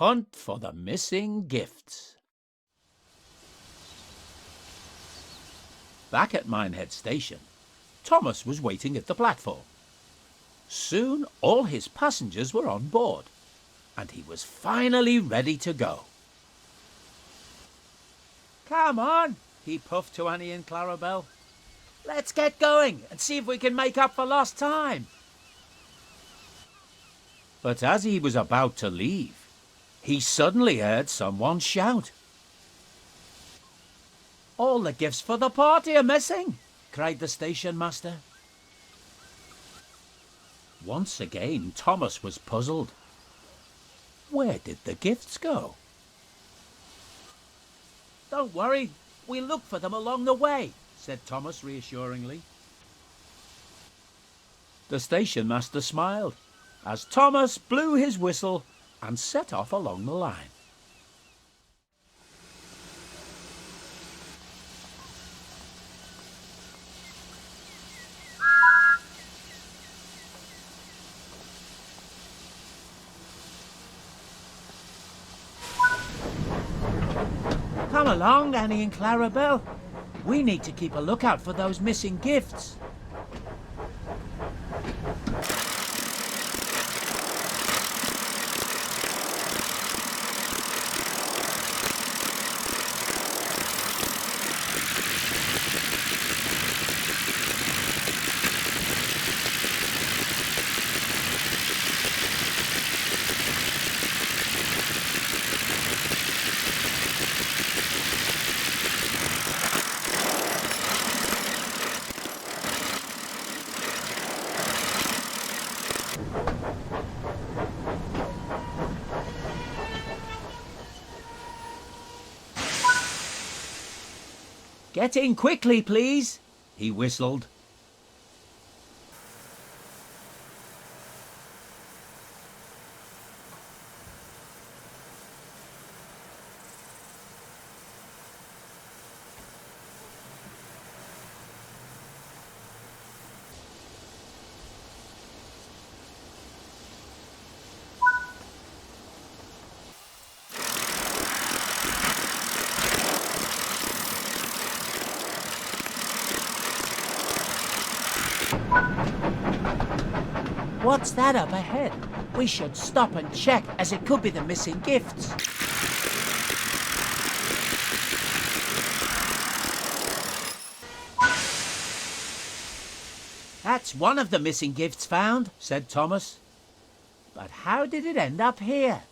hunt for the missing gifts. Back at Minehead Station, Thomas was waiting at the platform. Soon all his passengers were on board, and he was finally ready to go. "Come on," he puffed to Annie and Clarabel. "Let's get going and see if we can make up for lost time." But as he was about to leave, he suddenly heard someone shout. "All the gifts for the party are missing!" cried the station master. Once again, Thomas was puzzled. Where did the gifts go? "Don't worry, we'll look for them along the way," said Thomas reassuringly. The station master smiled as Thomas blew his whistle and set off along the line. "Come along, Annie and Clarabel. We need to keep a lookout for those missing gifts." "Get in quickly, please," he whistled. "What's that up ahead? We should stop and check, as it could be the missing gifts." "That's one of the missing gifts found," said Thomas. "But how did it end up here?"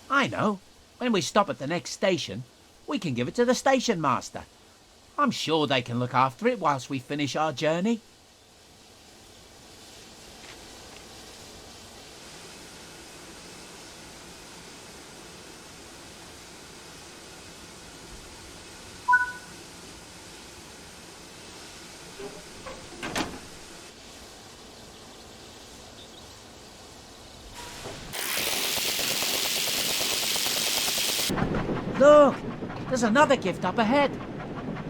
"I know. When we stop at the next station, we can give it to the station master. I'm sure they can look after it whilst we finish our journey." "Look! There's another gift up ahead.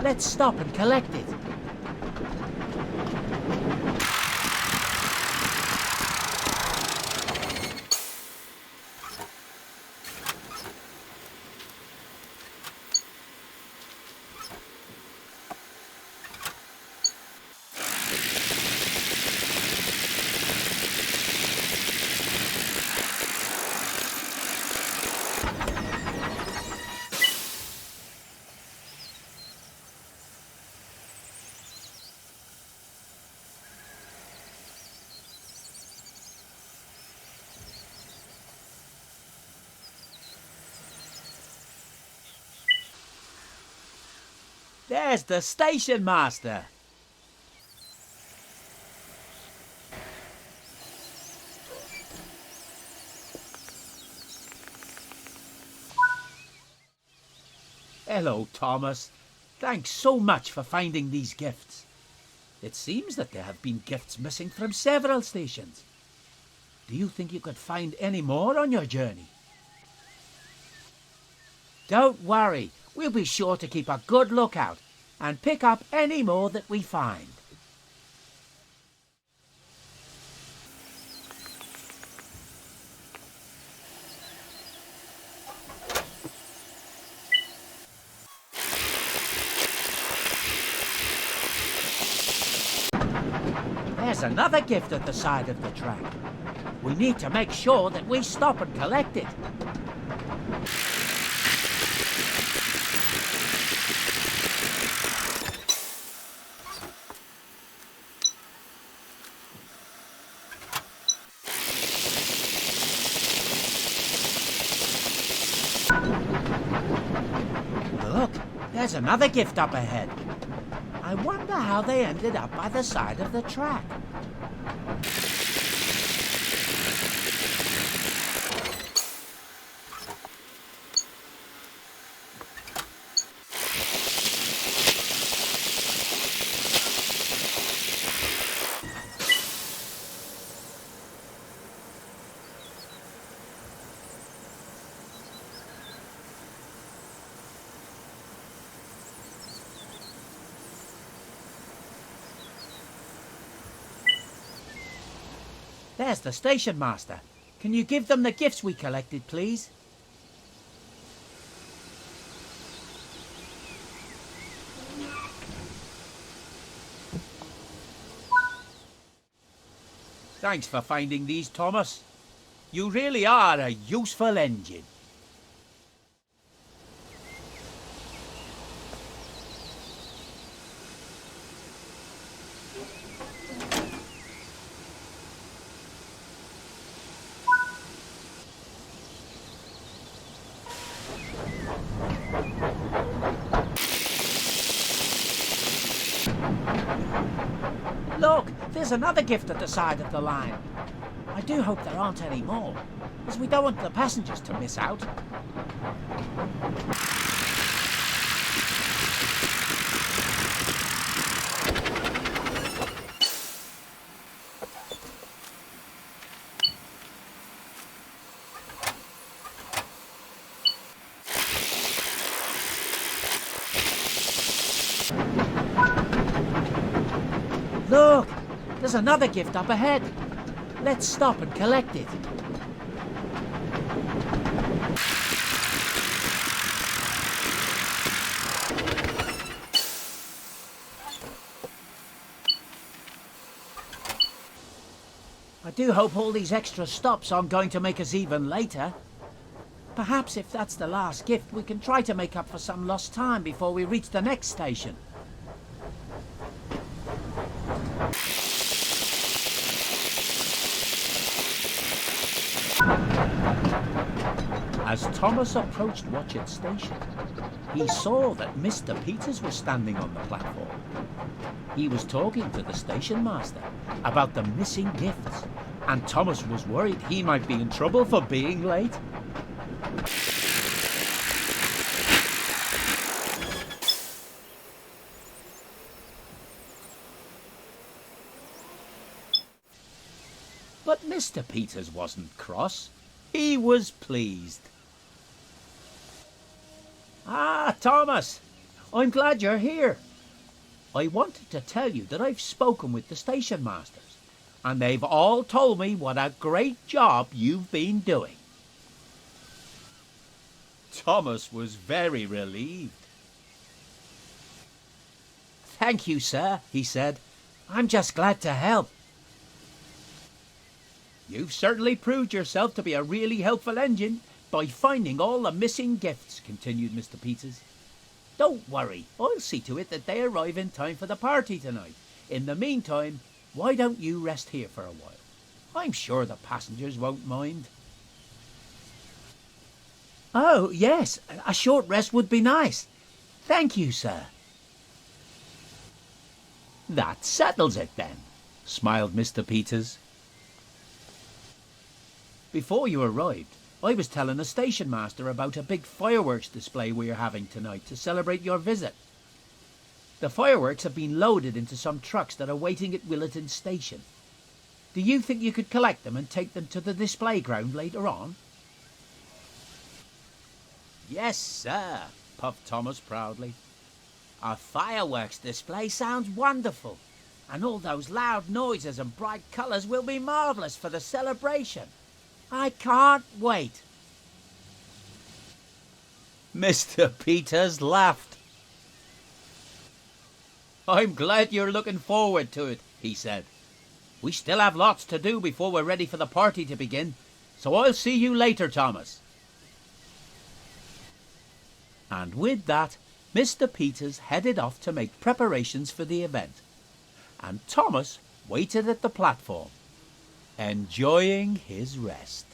Let's stop and collect it." "There's the station master." Hello, Thomas. Thanks so much for finding these gifts. It seems that there have been gifts missing from several stations. Do you think you could find any more on your journey? Don't worry, we'll be sure to keep a good lookout and pick up any more that we find. There's another gift at the side of the track. We need to make sure that we stop and collect it. Look, there's another gift up ahead. I wonder how they ended up by the side of the track. There's the station master. Can you give them the gifts we collected, please? Thanks for finding these, Thomas. You really are a useful engine. Look, there's another gift at the side of the line. I do hope there aren't any more, as we don't want the passengers to miss out. Look, there's another gift up ahead. Let's stop and collect it. I do hope all these extra stops aren't going to make us even later. Perhaps if that's the last gift, we can try to make up for some lost time before we reach the next station. As Thomas approached Watchet Station, he saw that Mr. Peters was standing on the platform. He was talking to the station master about the missing gifts, and Thomas was worried he might be in trouble for being late. But Mr. Peters wasn't cross. He was pleased. Ah, Thomas, I'm glad you're here. I wanted to tell you that I've spoken with the station masters, and they've all told me what a great job you've been doing. Thomas was very relieved. Thank you, sir, he said. I'm just glad to help. You've certainly proved yourself to be a really helpful engine by finding all the missing gifts, continued Mr. Peters. Don't worry, I'll see to it that they arrive in time for the party tonight. In the meantime, why don't you rest here for a while? I'm sure the passengers won't mind. Oh, yes, a short rest would be nice. Thank you, sir. That settles it then, smiled Mr. Peters. Before you arrived, I was telling the station master about a big fireworks display we're having tonight to celebrate your visit. The fireworks have been loaded into some trucks that are waiting at Willerton Station. Do you think you could collect them and take them to the display ground later on? Yes, sir, puffed Thomas proudly. A fireworks display sounds wonderful, and all those loud noises and bright colours will be marvellous for the celebration. I can't wait. Mr. Peters laughed. I'm glad you're looking forward to it, he said. We still have lots to do before we're ready for the party to begin, so I'll see you later, Thomas. And with that, Mr. Peters headed off to make preparations for the event, and Thomas waited at the platform, enjoying his rest.